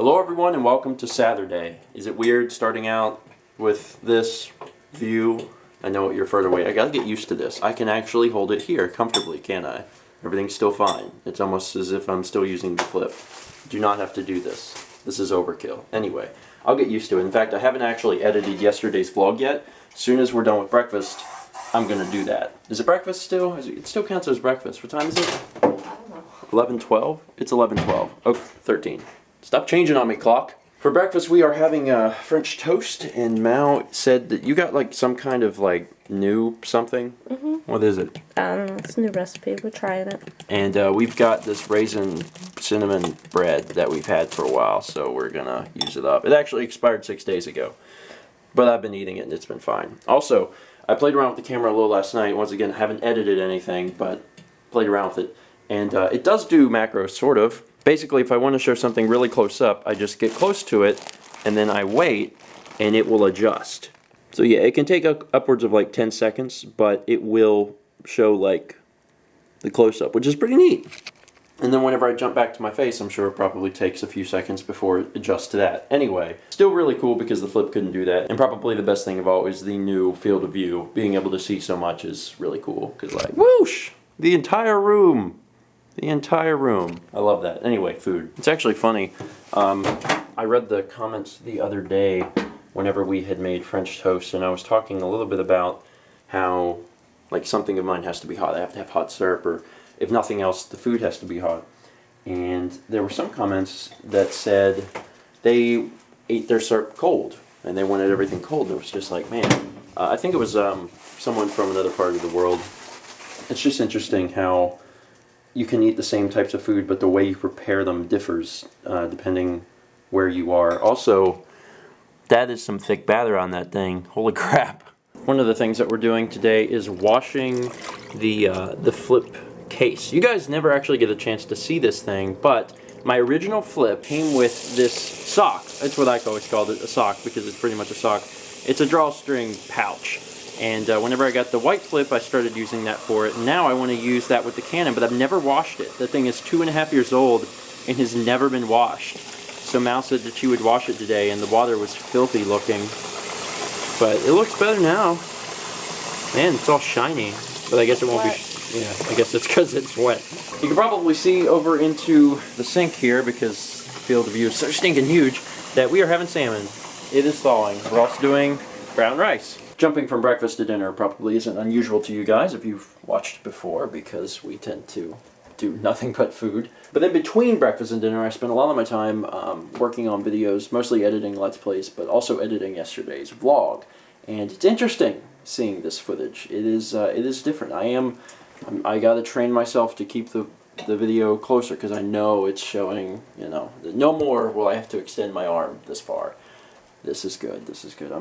Hello everyone and welcome to Saturday. Is it weird starting out with this view? I know you're further away. I gotta get used to this. I can actually hold it here comfortably, can't I? Everything's still fine. It's almost as if I'm still using the flip. Do not have to do this. This is overkill. Anyway, I'll get used to it. In fact, I haven't actually edited yesterday's vlog yet. As soon as we're done with breakfast, I'm gonna do that. Is it breakfast still? It still counts as breakfast. What time is it? I don't know. 11:12? It's 11:12. Oh, 13. Stop changing on me, clock. For breakfast, we are having French toast, and Mao said that you got like some kind of like new something. Mm-hmm. What is it? It's a new recipe. We're trying it. And we've got this raisin cinnamon bread that we've had for a while, so we're gonna use it up. It actually expired 6 days ago, but I've been eating it and it's been fine. Also, I played around with the camera a little last night. Once again, I haven't edited anything, but played around with it. And it does do macros, sort of. Basically, if I want to show something really close up, I just get close to it, and then I wait, and it will adjust. So yeah, it can take upwards of like 10 seconds, but it will show like the close-up, which is pretty neat. And then whenever I jump back to my face, I'm sure it probably takes a few seconds before it adjusts to that. Anyway, still really cool because the flip couldn't do that. And probably the best thing of all is the new field of view. Being able to see so much is really cool, because like, whoosh, the entire room. The entire room. I love that. Anyway, food. It's actually funny. I read the comments the other day whenever we had made French toast, and I was talking a little bit about how like something of mine has to be hot. I have to have hot syrup, or if nothing else, the food has to be hot. And there were some comments that said they ate their syrup cold, and they wanted everything cold. It was just like, man. I think it was someone from another part of the world. It's just interesting how you can eat the same types of food, but the way you prepare them differs depending where you are. Also, that is some thick batter on that thing. Holy crap. One of the things that we're doing today is washing the flip case. You guys never actually get a chance to see this thing, but my original flip came with this sock. That's what I always called it, a sock, because it's pretty much a sock. It's a drawstring pouch. And whenever I got the white flip, I started using that for it. And now I want to use that with the Canon, but I've never washed it. That thing is 2.5 years old and has never been washed. So Mal said that she would wash it today, and the water was filthy looking. But it looks better now. Man, it's all shiny. But I guess it won't be. Yeah, I guess it's because it's wet. You can probably see over into the sink here, because the field of view is so stinking huge, that we are having salmon. It is thawing. We're also doing brown rice. Jumping from breakfast to dinner probably isn't unusual to you guys if you've watched before, because we tend to do nothing but food. But then between breakfast and dinner, I spent a lot of my time working on videos, mostly editing Let's Plays, but also editing yesterday's vlog. And it's interesting seeing this footage. It is different. I gotta train myself to keep the video closer, because I know it's showing, you know, no more will I have to extend my arm this far. This is good. This is good.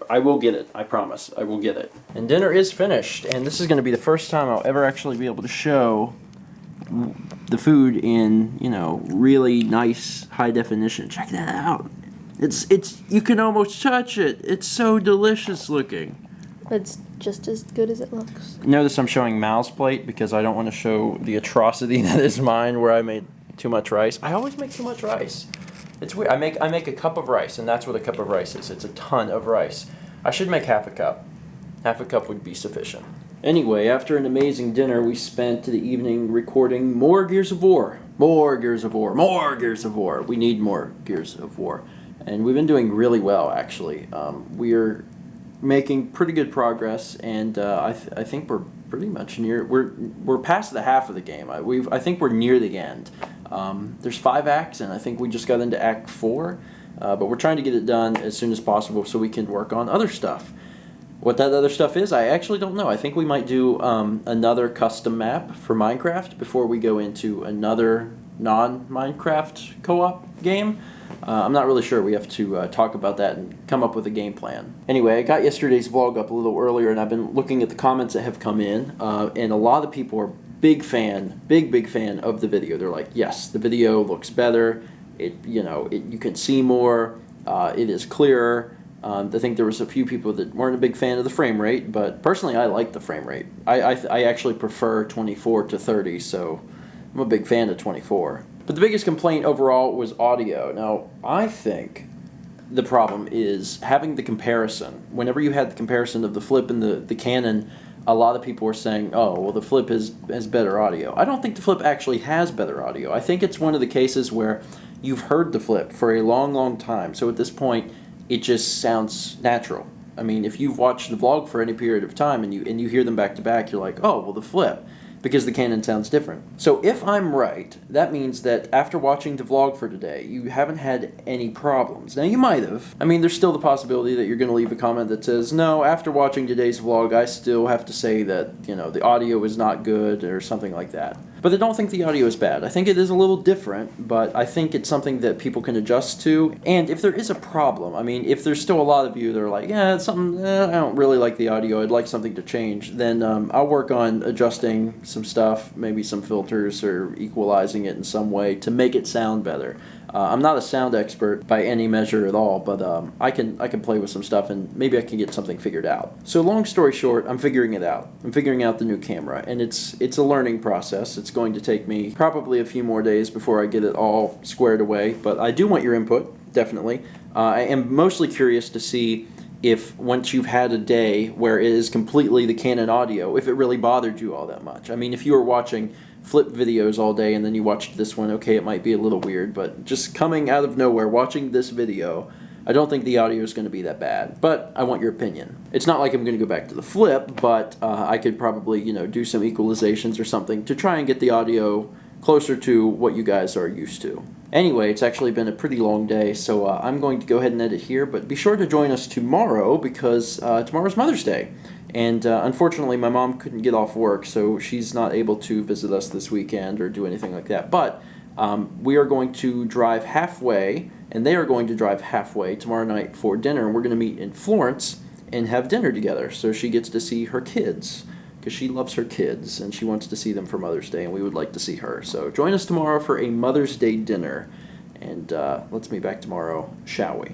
I will get it. I promise. I will get it. And dinner is finished. And this is going to be the first time I'll ever actually be able to show the food in, you know, really nice high definition. Check that out. It's you can almost touch it. It's so delicious looking. It's just as good as it looks. Notice I'm showing Mal's plate because I don't want to show the atrocity that is mine, where I made too much rice. I always make too much rice. It's weird. I make a cup of rice, and that's what a cup of rice is. It's a ton of rice. I should make half a cup. Half a cup would be sufficient. Anyway, after an amazing dinner, we spent the evening recording more Gears of War. More Gears of War. More Gears of War. We need more Gears of War. And we've been doing really well, actually. We're making pretty good progress, and I think we're pretty much near. We're past the half of the game. I think we're near the end. There's 5 acts, and I think we just got into Act 4, but we're trying to get it done as soon as possible so we can work on other stuff. What that other stuff is, I actually don't know. I think we might do another custom map for Minecraft before we go into another non-Minecraft co-op game. I'm not really sure. We have to talk about that and come up with a game plan. Anyway, I got yesterday's vlog up a little earlier, and I've been looking at the comments that have come in, and a lot of people are big fan of the video. They're like, yes, the video looks better. You can see more. It is clearer. I think there was a few people that weren't a big fan of the frame rate, but personally, I like the frame rate. I actually prefer 24 to 30, so I'm a big fan of 24. But the biggest complaint overall was audio. Now, I think the problem is having the comparison. Whenever you had the comparison of the Flip and the Canon, a lot of people were saying, oh, well, the Flip has better audio. I don't think the Flip actually has better audio. I think it's one of the cases where you've heard the Flip for a long, long time. So at this point, it just sounds natural. I mean, if you've watched the vlog for any period of time and you hear them back to back, you're like, oh, well, the Flip, because the Canon sounds different. So if I'm right, that means that after watching the vlog for today, you haven't had any problems. Now, you might have. I mean, there's still the possibility that you're going to leave a comment that says, no, after watching today's vlog, I still have to say that, you know, the audio is not good or something like that. But I don't think the audio is bad. I think it is a little different, but I think it's something that people can adjust to. And if there is a problem, I mean, if there's still a lot of you that are like, yeah, it's something, I don't really like the audio, I'd like something to change, then I'll work on adjusting some stuff, maybe some filters or equalizing it in some way to make it sound better. I'm not a sound expert by any measure at all, but I can play with some stuff and maybe I can get something figured out. So long story short, I'm figuring it out. I'm figuring out the new camera, and it's a learning process. It's going to take me probably a few more days before I get it all squared away, but I do want your input, definitely. I am mostly curious to see if once you've had a day where it is completely the Canon audio, if it really bothered you all that much. I mean, if you were watching Flip videos all day and then you watched this one, okay, it might be a little weird, but just coming out of nowhere, watching this video, I don't think the audio is going to be that bad, but I want your opinion. It's not like I'm going to go back to the Flip, but I could probably, you know, do some equalizations or something to try and get the audio closer to what you guys are used to. Anyway, it's actually been a pretty long day, so I'm going to go ahead and edit here, but be sure to join us tomorrow because tomorrow's Mother's Day. And unfortunately, my mom couldn't get off work, so she's not able to visit us this weekend or do anything like that. But we are going to drive halfway, and they are going to drive halfway tomorrow night for dinner, and we're going to meet in Florence and have dinner together. So she gets to see her kids, because she loves her kids, and she wants to see them for Mother's Day, and we would like to see her. So join us tomorrow for a Mother's Day dinner, and let's meet back tomorrow, shall we?